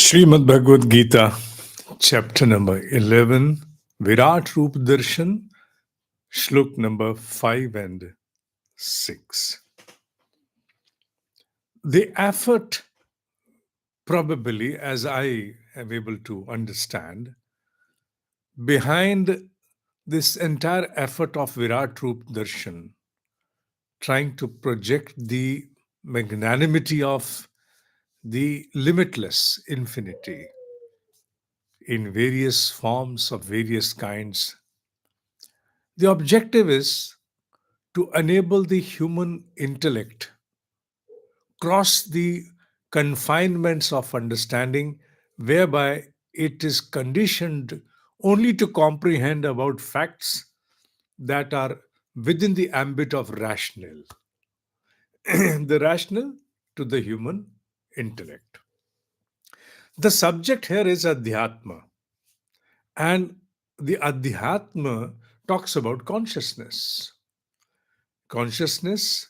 Shrimed Bhagavad Gita, chapter number 11, Viratroop Darshan, Shlok number 5 and 6. The effort, probably, as I am able to understand, behind this entire effort of Viratroop Darshan, trying to project the magnanimity of the limitless infinity in various forms of various kinds. The objective is to enable the human intellect cross the confinements of understanding whereby it is conditioned only to comprehend about facts that are within the ambit of rational the rational to the human intellect. The subject here is adhyatma, and the adhyatma talks about consciousness. Consciousness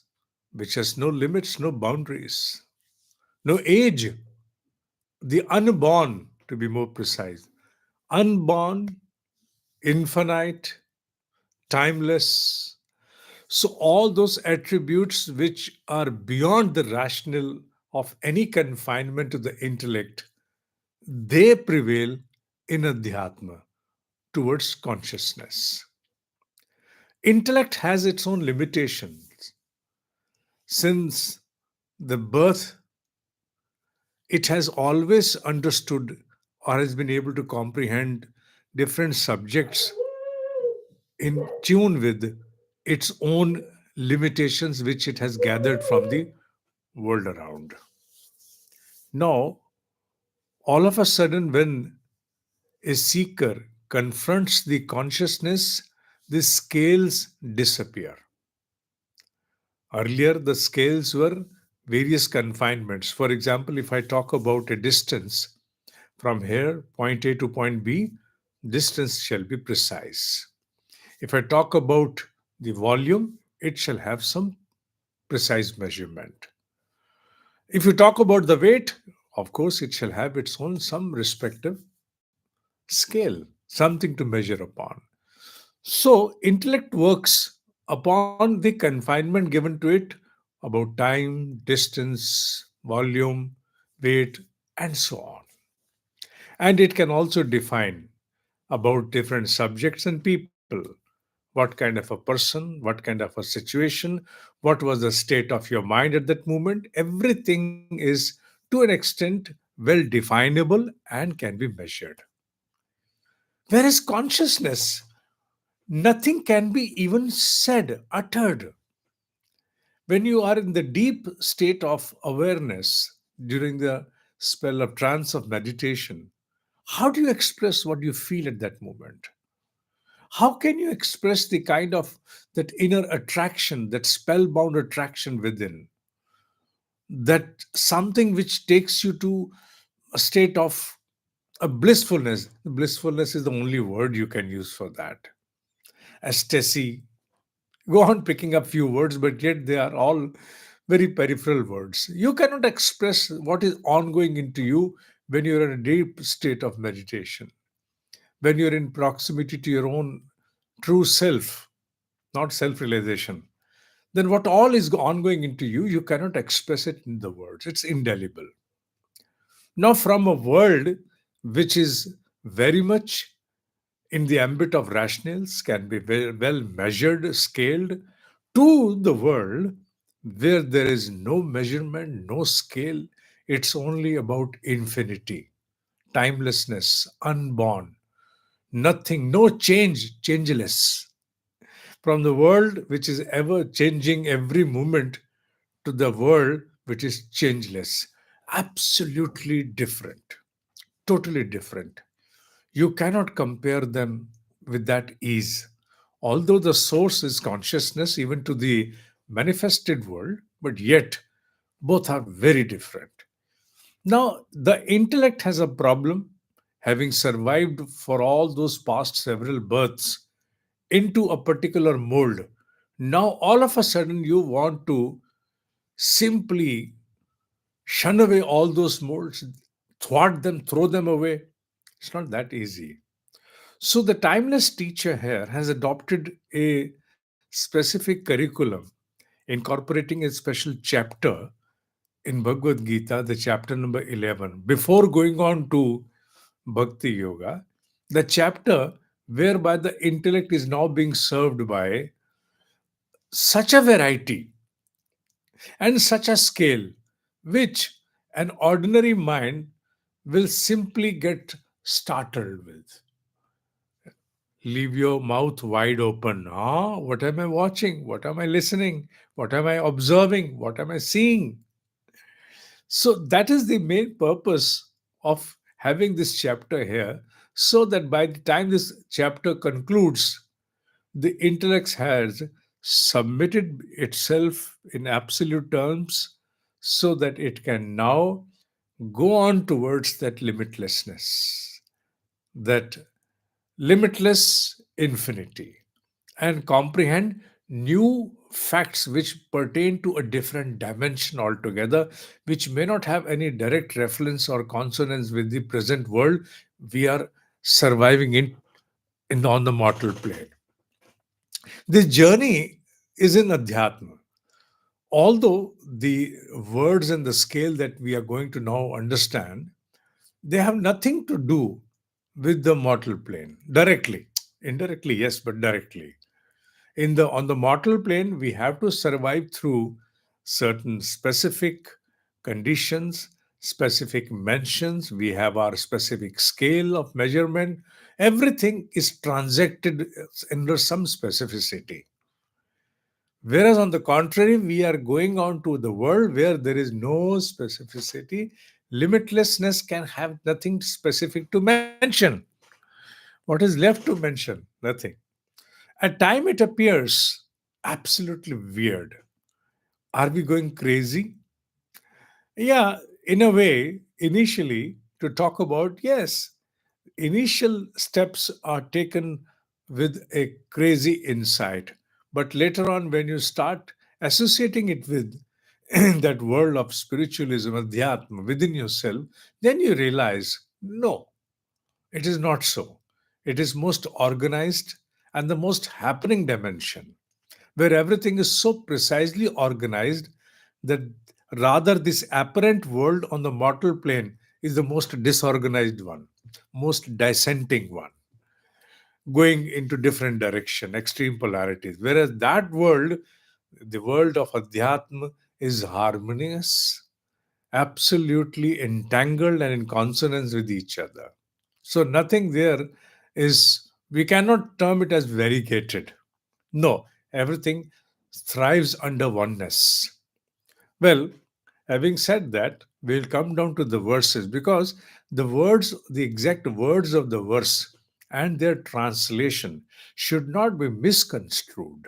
which has no limits, no boundaries, no age, the unborn, to be more precise, unborn, infinite, timeless. So, all those attributes which are beyond the rational of any confinement to the intellect, they prevail in adhyatma towards consciousness. Intellect has its own limitations. Since the birth, it has always understood or has been able to comprehend different subjects in tune with its own limitations, which it has gathered from the world around. Now, all of a sudden, when a seeker confronts the consciousness, the scales disappear. Earlier, the scales were various confinements. For example, if I talk about a distance from here, point A to point B, distance shall be precise. If I talk about the volume, it shall have some precise measurement. If you talk about the weight, of course, it shall have its own some respective scale, something to measure upon. So, intellect works upon the confinement given to it about time, distance, volume, weight, and so on. And it can also define about different subjects and people. What kind of a person, what kind of a situation, what was the state of your mind at that moment. Everything is to an extent well definable and can be measured. Whereas consciousness, nothing can be even said, uttered. When you are in the deep state of awareness during the spell of trance of meditation, how do you express what you feel at that moment? How can you express the kind of that inner attraction, that spellbound attraction within, that something which takes you to a state of a blissfulness? Blissfulness is the only word you can use for that. Ecstasy. Go on picking up few words, but yet they are all very peripheral words. You cannot express what is ongoing into you when you're in a deep state of meditation, when you're in proximity to your own true self, not self realization. Then what all is ongoing into you, you cannot express it in the words. It's indelible. Now, from a world which is very much in the ambit of rationals, can be well measured, scaled, to the world where there is no measurement, no scale, it's only about infinity, timelessness, unborn, nothing, no change, changeless. From the world which is ever changing every moment to the world which is changeless. Absolutely different, totally different. You cannot compare them with that ease. although the source is consciousness even to the manifested world, but yet both are very different. Now, the intellect has a problem having survived for all those past several births into a particular mold. Now, all of a sudden, you want to simply shun away all those molds, thwart them, throw them away. It's not that easy. So, the timeless teacher here has adopted a specific curriculum, incorporating a special chapter in Bhagavad Gita, the chapter number 11, before going on to Bhakti Yoga, the chapter whereby the intellect is now being served by such a variety and such a scale, which an ordinary mind will simply get startled with. Leave your mouth wide open. Ah, what am I watching? What am I listening? What am I observing? What am I seeing? So that is the main purpose of having this chapter here, so that by the time this chapter concludes, the intellect has submitted itself in absolute terms so that it can now go on towards that limitlessness, that limitless infinity, and comprehend new facts which pertain to a different dimension altogether, which may not have any direct reference or consonance with the present world we are surviving in on the mortal plane. This journey is in Adhyatma. Although the words and the scale that we are going to now understand, they have nothing to do with the mortal plane directly. Indirectly, yes, but directly. In the on the mortal plane, we have to survive through certain specific conditions, specific mentions. We have our specific scale of measurement. Everything is transacted under some specificity. Whereas, on the contrary, we are going on to the world where there is no specificity. Limitlessness can have nothing specific to mention. What is left to mention? Nothing. At time, it appears absolutely weird. Are we going crazy? Yeah, in a way, initially, to talk about, yes, initial steps are taken with a crazy insight. But later on, when you start associating it with that world of spiritualism, adhyatma within yourself, then you realize no, it is not so. It is most organized and the most happening dimension, where everything is so precisely organized that rather this apparent world on the mortal plane is the most disorganized one, most dissenting one, going into different direction, extreme polarities. Whereas that world, the world of Adhyatma, is harmonious, absolutely entangled and in consonance with each other. So nothing there is, we cannot term it as variegated. No, everything thrives under oneness. Well, having said that, we'll come down to the verses because the words, the exact words of the verse and their translation should not be misconstrued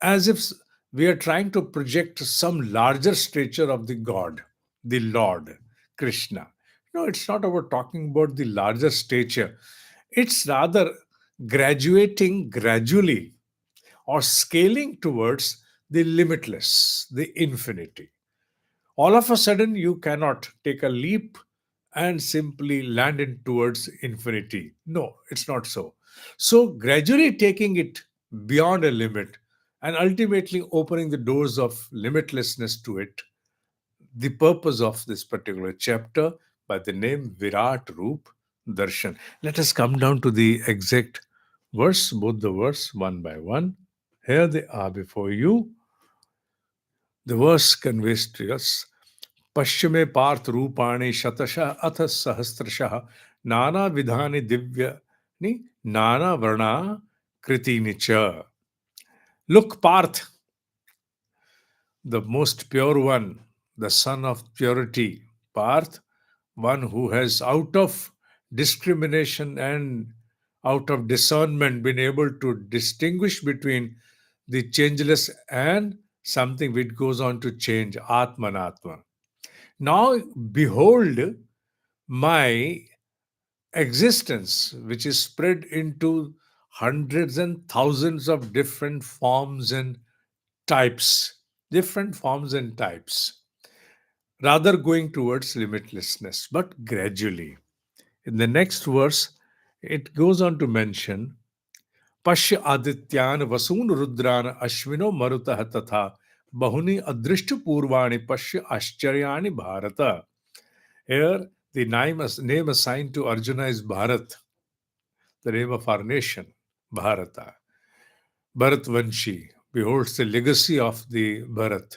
as if we are trying to project some larger stature of the God, the Lord, Krishna. No, it's not about talking about the larger stature. It's rather graduating gradually or scaling towards the limitless, the infinity. All of a sudden, you cannot take a leap and simply land in towards infinity. No, it's not so. So, gradually taking it beyond a limit and ultimately opening the doors of limitlessness to it, the purpose of this particular chapter by the name Viratroop Darshan. Let us come down to the exact verse, both the verse one by one. Here they are before you. The verse conveys to us पश्चिमे पार्थ रूपाणि शतशः अथ सहस्रशः नाना विधानि दिव्यानि नाना वर्णा कृतीनि च. Look, Parth, the most pure one, the son of purity, Parth, one who has out of discrimination and out of discernment, been able to distinguish between the changeless and something which goes on to change, Atmanatma. Now, behold my existence, which is spread into hundreds and thousands of different forms and types, different forms and types, rather going towards limitlessness, but gradually. In the next verse, it goes on to mention Pashya Adityan Vasun Rudran Ashwino Marutah Tatha Bahuni Adrishta Purvani Pashya Ashcharyani Bharata. Here, the name assigned to Arjuna is Bharat, the name of our nation, Bharata. Bharatvanshi beholds the legacy of the Bharat.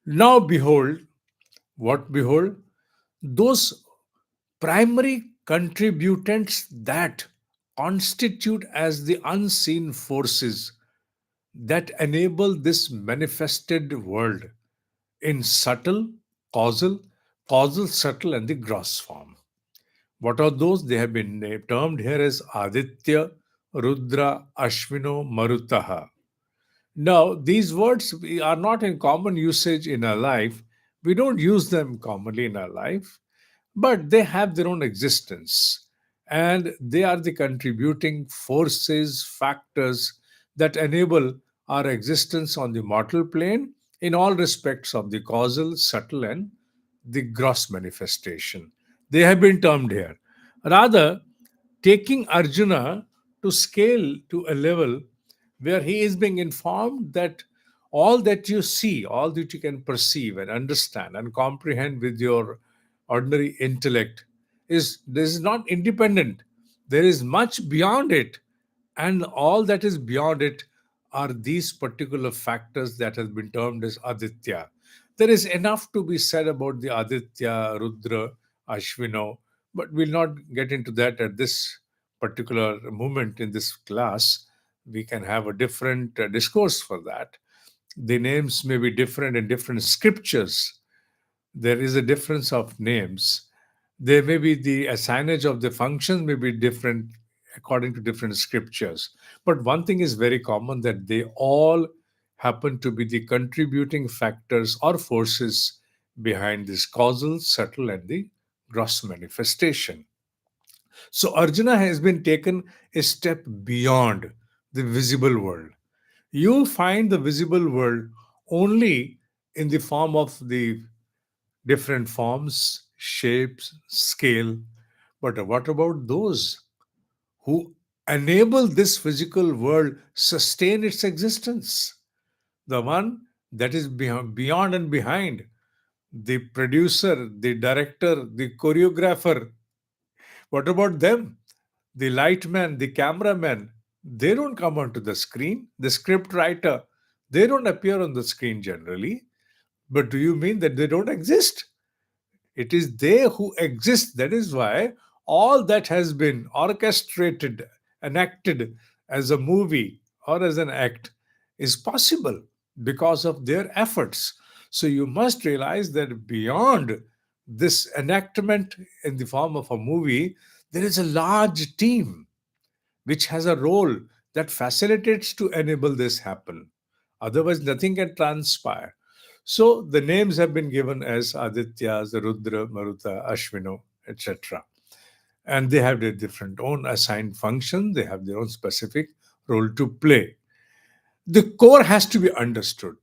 Now behold, what behold? Those primary contributants that constitute as the unseen forces that enable this manifested world in subtle, causal, causal, subtle, and the gross form. What are those? They have been termed here as Aditya, Rudra, Ashwino, Marutaha. Now, these words are not in common usage in our life. We don't use them commonly in our life, but they have their own existence. And they are the contributing forces, factors that enable our existence on the mortal plane in all respects of the causal, subtle, and the gross manifestation. They have been termed here. Rather, taking Arjuna to scale to a level where he is being informed that all that you see, all that you can perceive and understand and comprehend with your ordinary intellect is this is not independent. There is much beyond it, and all that is beyond it are these particular factors that has been termed as Aditya. There is enough to be said about the Aditya, Rudra, Ashwino, but we'll not get into that at this particular moment in this class. We can have a different discourse for that. The names may be different in different scriptures. There is a difference of names. There may be the assignage of the functions may be different according to different scriptures. But one thing is very common that they all happen to be the contributing factors or forces behind this causal, subtle, and the gross manifestation. So Arjuna has been taken a step beyond the visible world. You find the visible world only in the form of the different forms, shapes, scale. But what about those who enable this physical world sustain its existence? The one that is beyond and behind, the producer, the director, the choreographer. What about them? The lightman, the cameraman, they don't come onto the screen. The script writer, they don't appear on the screen generally. But do you mean that they don't exist? It is they who exist. That is why all that has been orchestrated, enacted as a movie or as an act is possible because of their efforts. So you must realize that beyond this enactment in the form of a movie, there is a large team which has a role that facilitates to enable this happen. Otherwise, nothing can transpire. So the names have been given as Adityas, Rudra, Maruta, Ashwino, etc. And they have their different own assigned function. They have their own specific role to play. The core has to be understood.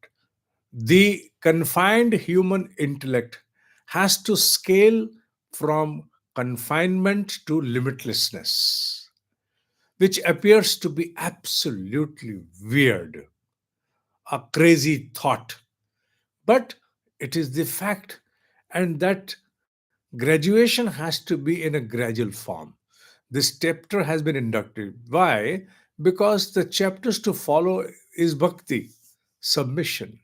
The confined human intellect has to scale from confinement to limitlessness, which appears to be absolutely weird, a crazy thought. But it is the fact, and that graduation has to be in a gradual form. This chapter has been inducted. Why? Because the chapters to follow is bhakti, submission.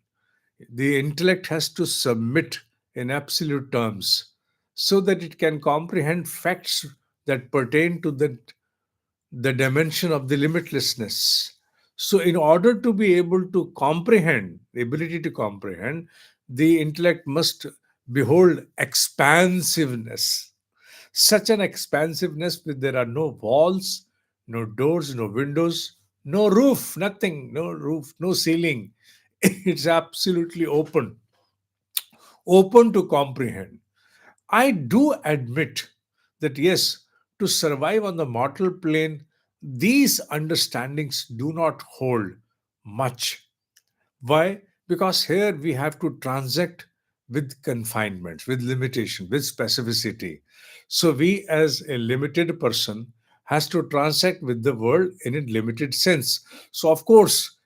The intellect has to submit in absolute terms so that it can comprehend facts that pertain to the dimension of the limitlessness. So, in order to be able to comprehend, the ability to comprehend, the intellect must behold expansiveness. Such an expansiveness where there are no walls, no doors, no windows, no roof, nothing, no roof, no ceiling. It's absolutely open to comprehend. I do admit that yes, to survive on the mortal plane, these understandings do not hold much. Why? Because here we have to transact with confinements, with limitation, with specificity. So we as a limited person has to transact with the world in a limited sense. So of course,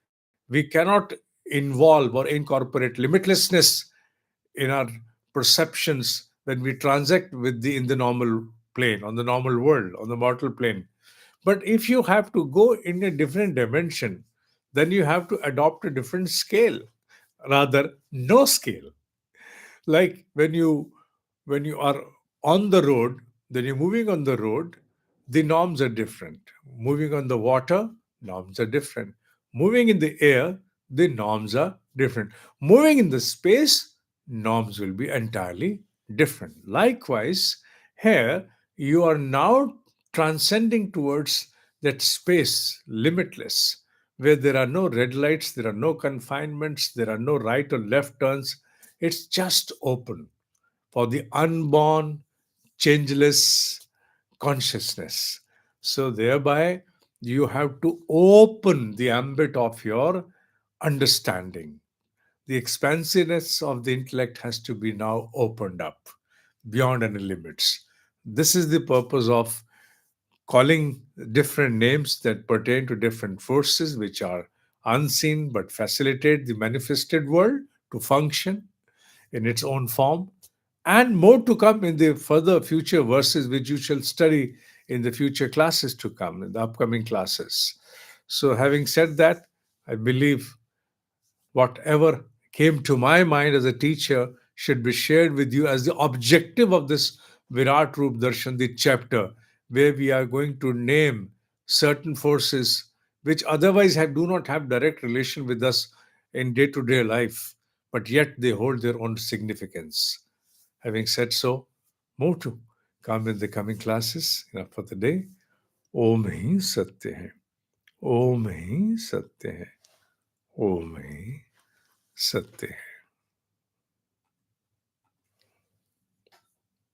we cannot involve or incorporate limitlessness in our perceptions when we transact with the in the normal plane, on the normal world, on the mortal plane. But if you have to go in a different dimension, then you have to adopt a different scale, rather no scale. Like when you are on the road, then you're moving on the road, the norms are different. Moving on the water, norms are different. Moving in the air, the norms are different. Moving in the space, norms will be entirely different. Likewise, here you are now transcending towards that space, limitless, where there are no red lights, there are no confinements, there are no right or left turns. It's just open for the unborn, changeless consciousness. So, thereby, you have to open the ambit of your understanding. The expansiveness of the intellect has to be now opened up beyond any limits. This is the purpose of calling different names that pertain to different forces which are unseen but facilitate the manifested world to function in its own form, and more to come in the further future verses which you shall study in the future classes to come, in the upcoming classes. So, having said that, I believe whatever came to my mind as a teacher should be shared with you as the objective of this Viratroop Darshan, the chapter, where we are going to name certain forces which otherwise do not have direct relation with us in day to day life, but yet they hold their own significance. Having said so, more to come in the coming classes. Enough for the day. ओम ही सत्य है, ओम ही सत्य है, ओम ही सत्य है.